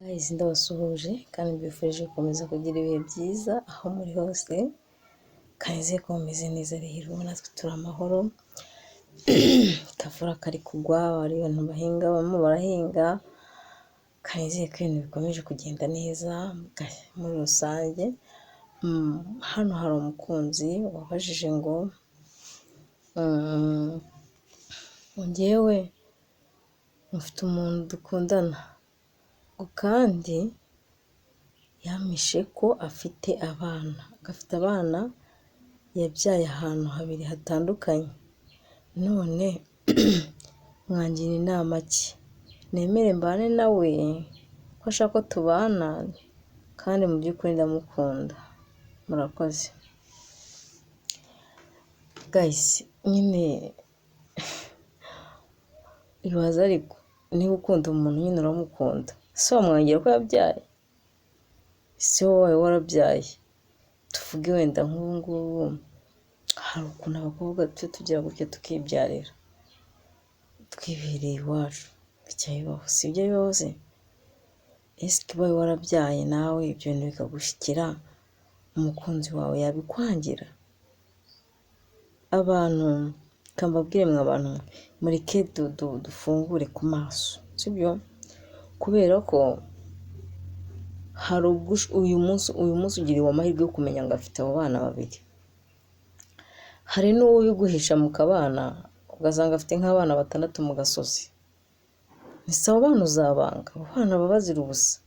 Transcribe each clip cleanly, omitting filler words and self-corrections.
Guys, ndabasuhuje kandi mbifurije gukomeza kugira ibihe byiza aho muri hose. Kanize ko mumeze neza rero, natwe turi amahoro. Kavura kari kugwa, bari abantu bahinga, bamwe barahinga. Kanize ko ibintu bikomeje kugenda neza muri rusange. Hano hari umukunzi wabajije ngo njyewe mfite umuntu dukundana kandi yamishe ko afite abana yabyaye ahantu habiri hatandukanye, none mwangira inama ki nemere mbane nawe ko ashaka ko tubana kandi mu by'ukuri ndamukunda? Murakoze guys. Nyine ibaza, ariko niba ukunda umuntu nyine uramukunda, si wamwangira ko yabyaye? Si wowe warabyaye? Tuvuge wenda nk'ubu ngubu hari ukuntu abakobwa tugira gutya tukibyarira twibereye iwacu, bicyabibaho? Si ibyo bibaho se? Ese ubaye warabyaye nawe ibyo bintu bikagushyikira, umukunzi wawe yabikwangira? Abantu kambabwire mwe abantu, mureke dufungure ku maso, sibyo? Kubera ko hari ubwo uyu munsi ugiriwe amahirwe yo kumenya ngo afite abo bana babiri. Hari n'uwiguhisha mu kabana ugasanga afite nk'abana 6 mu gasozi. Ese abo bana uzabanga? Abo bana baba bazira ubusa.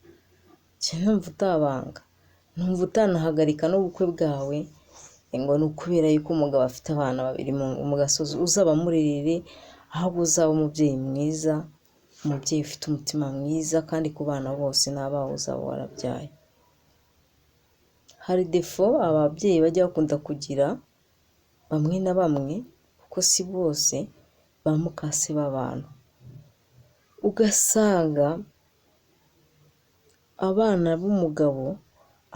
Numva utabanga, numva utanahagarika n'ubukwe bwawe ngo ni ukubera yuko umugabo afite abana babiri mu gasozi. Uzabamurerere, ahubwo uzaba umubyeyi mwiza, umubyeyi ufite umutima mwiza, kandi ku bana bose n'abawe uzaba warabyaye. Hari defo ababyeyi bajya bakunda kugira bamwe na bamwe, kuko si bose, ba mukase b'abantu. Ugasanga abana b'umugabo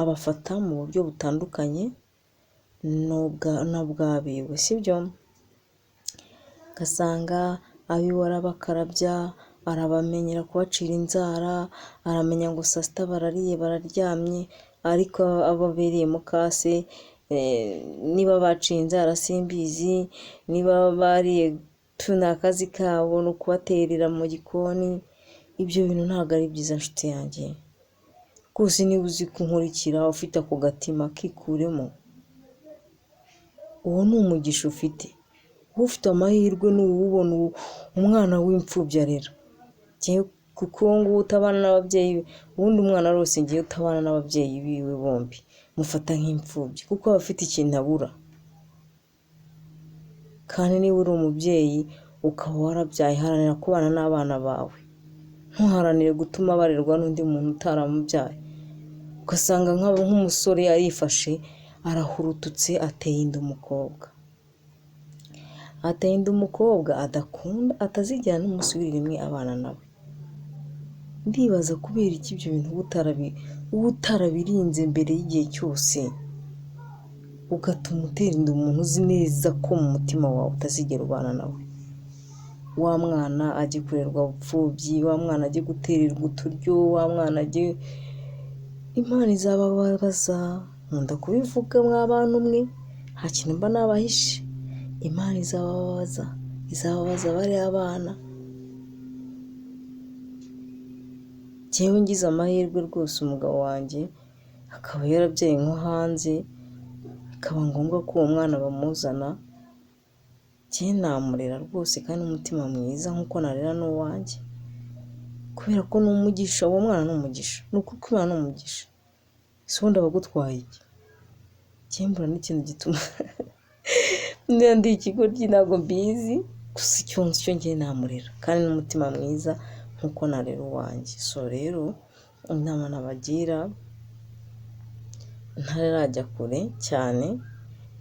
abafata mu buryo butandukanye n'ubwabiwe, sibyo? Ugasanga abiwe arabakarabya, arabamenyera kubacira inzara, aramenya ngo saa sita barariye bararyamye, ariko ababereye mukase niba baciye inzara simbizi, niba bariye tuna akazi kabo no kubaterera mu gikoni. Ibyo bintu ntabwo ari byiza nshuti yanjye. Rwose niba uzi kunkurikira ufite ako gatima kikuremo, uwo ni umugisha ufite. Ufite amahirwe n'uwubona umwana w'imfubyi arera. Kuko nguwo utabana n'ababyeyi be, ubundi umwana wese ngiye utabana n'ababyeyi biwe bombi mufata nk'imfubyi, kuko aba afite ikintu abura. Kandi niba uri umubyeyi ukaba warabyaye, haranira kubana n'abana bawe, ntuharanire gutuma barerwa n'undi muntu utaramubyaye. Ugasanga nk'umusore arifashe arahurututse, ateye inda umukobwa adakunda, atazigera n'umusubirira rimwe abana nawe. Ndibaza kubera iki ibyo bintu uba utarabirinze mbere y'igihe cyose, ugatuma utera inda umuntu uzi neza ko mu mutima wawe utazigera ubana nawe. Wa mwana ajye kurerwa ubupfubyi, wa mwana ajye gutererwa uturyo, wa mwana ajye... Imana izababaza. Nkunda kubivuga mw'abantu mwe, nta kintu mba nabahishe. Imana izababaza bariya abana. Njyewe ngize amahirwe rwose, umugabo wanjye akaba yarabyaye nko hanze, bikaba ngombwa ko uwo mwana bamuzana, njye namurera rwose kandi n'umutima mwiza nk'uko narera n'uwanjye, kubera ko ni umugisha. Uwo mwana ni umugisha, ni ukuri ko Imana ni umugisha. Si ubundi abagutwaye iki? Njye mbura n'ikintu gituma ndi ikigoryi, ntabwo mbizi, gusa icyo nzi cyo njye namurera kandi n'umutima mwiza nk'uko narera uwanjye. So rero inama nabagira ntarajya kure cyane,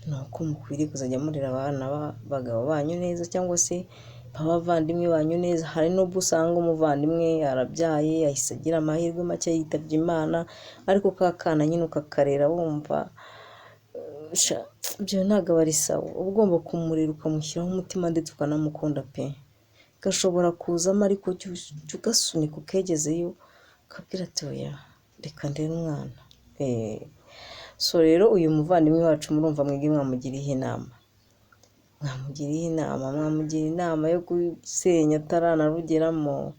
ni uko mukwiriye kuzajya murera abana b'abagabo banyu neza, cyangwa se abavandimwe banyu neza. Hari n'ubwo usanga umuvandimwe yarabyaye, yahise agira amahirwe make yitabye Imana, ariko ka kana nyine ukakarera wumva ibyo ntabwo aba ari sawa. Uba ugomba kumurera ukamushyiraho umutima ndetse ukanamukunda pe. Gashobora kuzamo, ariko jya ugasunika ukegezeyo, ukabwira ati oya reka ndere umwana. So rero uyu muvandimwe wacu murumva mwebwe mwamugiriye inama, mwamugira inama yo gusenya ataranarugeramo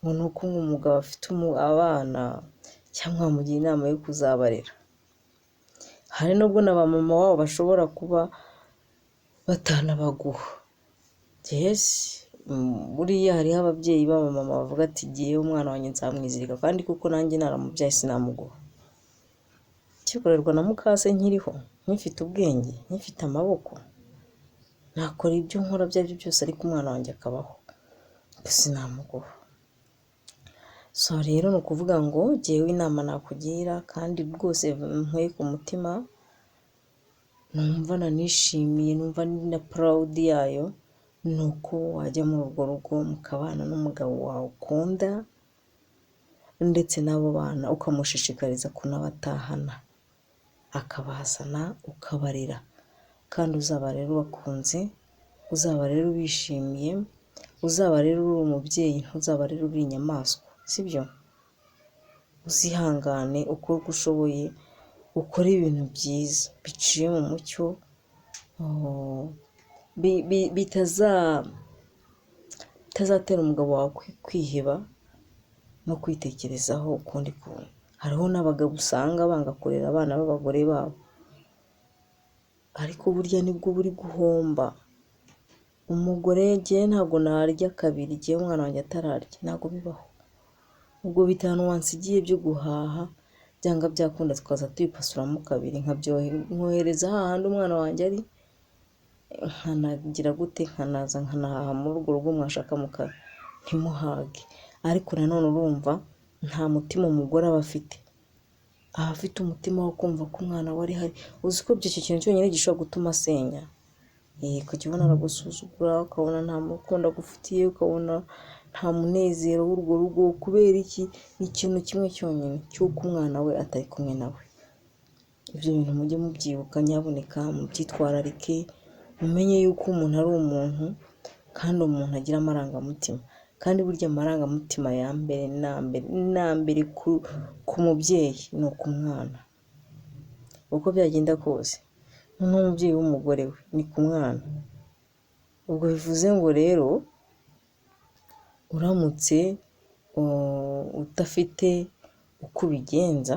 ngo ni uko umugabo afite abana, cyangwa mwamugira inama yo kuzabarera. Hari nubwo na ba mama wabo bashobora kuba batanabaguha. Yes, buriya hariho ababyeyi b'abamama bavuga ati giye umwana wanjye nzamwizirika, kandi kuko nanjye naramubyaye sinamuguha. Kikorerwa na mukase nkiriho, nkifite ubwenge, nkifite amaboko, nakora ibyo nkora ibyo ari byo byose ariko umwana wanjye akabaho, sinamuguha. So rero ni ukuvuga ngo jyewe inama nakugira kandi rwose nkuye ku mutima, numva nanishimiye, numva na proud yayo, ni uko wajya muri urwo rugo mukabana n'umugabo wawe ukunda, ndetse n'abo bana ukamushishikariza kunabatahana, akabazana ukabarera, kandi uzaba rero ubakunze, uzaba rero ubishimiye, uzaba rero uri umubyeyi, ntuzaba rero uri inyamaswa, sibyo? Uzihangane ukore uko ushoboye, ukore ibintu byiza biciye mu mucyo, bitazatera umugabo wawe kwiheba no kwitekerezaho ukundi kuntu. Hariho n'abagabo usanga banga kurera abana b'abagore babo, ariko burya nibwo buri guhomba. Umugore jyewe ntabwo narya kabiri jyewe umwana wanjye atararya, ntabwo bibaho. Ubwo 5 wansigiye byo guhaha byanga byakunda tukaza tubipasuramo kabiri, nkohereza hahandi umwana wanjye ari, nkanagira gute, nkanaza nkanahaha muri urwo rugo mwashaka ntimuhage. Ariko nanone urumva nta mutima umugore aba afite, umutima wo kumva ko umwana we ari hari. Uzi ko icyo kintu cyonyine gishobora gutuma asenya. Kujya ubona aragusuzugura, ukabona nta murukundo agufitiye, ukabona nta munezero w'urwo rugo. Kubera iki? Ikintu kimwe cyonyine cy'uko umwana we atari kumwe nawe. Ibyo bintu mujye mubyibuka nyaboneka, mubyitwararike, mumenye yuko umuntu ari umuntu, kandi umuntu agira amarangamutima. Kandi burya amarangamutima ya mbere na mbere ku mubyeyi ni uku mwana. Uko byagenda kose n'umubyeyi w'umugore we ni ku mwana. Ubwo bivuze ngo rero uramutse udafite uko ubigenza,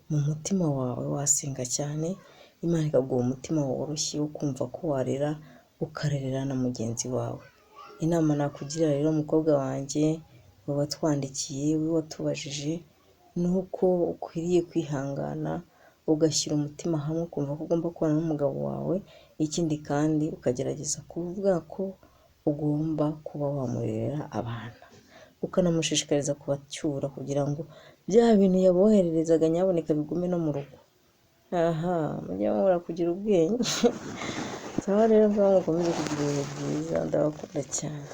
mu mutima wawe wasenga cyane, Imana ikaguha umutima woroshye wo kumva ko warera ukarerera na mugenzi wawe. Inama nakugira rero mukobwa wanjye, we watwandikiye, we watubajije, ni uko ukwiriye kwihangana ugashyira umutima hamwe, ukumva ko ugomba kubana n'umugabo wawe. Ikindi kandi ukagerageza kuvuga ko ugomba kuba wamurerera abana, ukanamushishikariza kubacyura kugira ngo bya bintu yabohererezaga nyaboneka bigume no mu rugo. Mujye mubura kugira ubwenge. Sawa rero mukomeze kugira ibihe byiza, ndabakunda cyane.